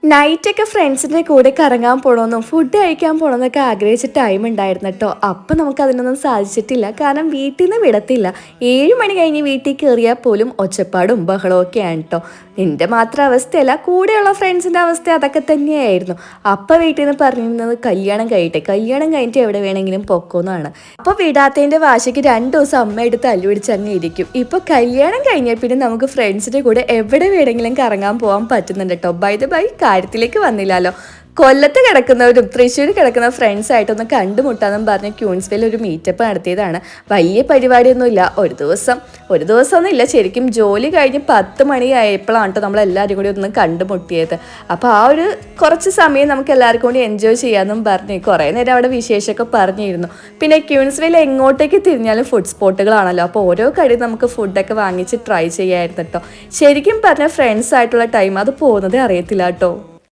നൈറ്റൊക്കെ ഫ്രണ്ട്സിൻ്റെ കൂടെ കറങ്ങാൻ പോകണമെന്നും ഫുഡ് കഴിക്കാൻ പോകണമെന്നൊക്കെ ആഗ്രഹിച്ച ടൈം ഉണ്ടായിരുന്നു കേട്ടോ. അപ്പം നമുക്ക് അതിനൊന്നും സാധിച്ചിട്ടില്ല. കാരണം വീട്ടിൽ നിന്ന് വിടത്തില്ല. 7 മണി കഴിഞ്ഞ് വീട്ടിൽ കയറിയാൽ പോലും ഒച്ചപ്പാടും ബഹളവും ഒക്കെയാണ് കേട്ടോ. എൻ്റെ മാത്രം അവസ്ഥയല്ല, കൂടെയുള്ള ഫ്രണ്ട്സിൻ്റെ അവസ്ഥ അതൊക്കെ തന്നെയായിരുന്നു. അപ്പം വീട്ടിൽ നിന്ന് പറഞ്ഞിരുന്നത് കല്യാണം കഴിഞ്ഞിട്ട് എവിടെ വേണമെങ്കിലും പൊക്കോന്നാണ്. അപ്പോൾ വിടാത്തതിൻ്റെ വാശിക്ക് 2 ദിവസം അമ്മയായിട്ട് തല്ലുപിടിച്ച് അങ്ങ് ഇരിക്കും. ഇപ്പോൾ കല്യാണം കഴിഞ്ഞാൽ പിന്നെ നമുക്ക് ഫ്രണ്ട്സിൻ്റെ കൂടെ എവിടെ വേണമെങ്കിലും കറങ്ങാൻ പോകാൻ പറ്റുന്നുണ്ട് കേട്ടോ. ബൈ ദ ബൈ കാര്യത്തിലേക്ക് വന്നില്ലല്ലോ. കൊല്ലത്ത് കിടക്കുന്നവരും തൃശ്ശൂർ കിടക്കുന്ന ഫ്രണ്ട്സായിട്ടൊന്ന് കണ്ടുമുട്ടാന്നും പറഞ്ഞ് ക്യൂൻസ്വെൽ ഒരു മീറ്റപ്പ് നടത്തിയതാണ്. വലിയ പരിപാടിയൊന്നുമില്ല. ഒരു ദിവസമൊന്നുമില്ല, ശരിക്കും ജോലി കഴിഞ്ഞ് 10 മണിയായപ്പോഴാണ് കേട്ടോ നമ്മളെല്ലാവരും കൂടി ഒന്ന് കണ്ടുമുട്ടിയത്. അപ്പോൾ ആ ഒരു കുറച്ച് സമയം നമുക്ക് എല്ലാവർക്കും കൂടി എൻജോയ് ചെയ്യാമെന്നും പറഞ്ഞ് കുറേ നേരം അവിടെ വിശേഷമൊക്കെ പറഞ്ഞിരുന്നു. പിന്നെ ക്യൂൻസ്വെൽ എങ്ങോട്ടേക്ക് തിരിഞ്ഞാലും ഫുഡ് സ്പോട്ടുകളാണല്ലോ. അപ്പോൾ ഓരോ കടി നമുക്ക് ഫുഡൊക്കെ വാങ്ങിച്ച് ട്രൈ ചെയ്യാമായിരുന്നു കേട്ടോ. ശരിക്കും പറഞ്ഞാൽ ഫ്രണ്ട്സ് ആയിട്ടുള്ള ടൈം അത് പോകുന്നതേ അറിയത്തില്ല കേട്ടോ.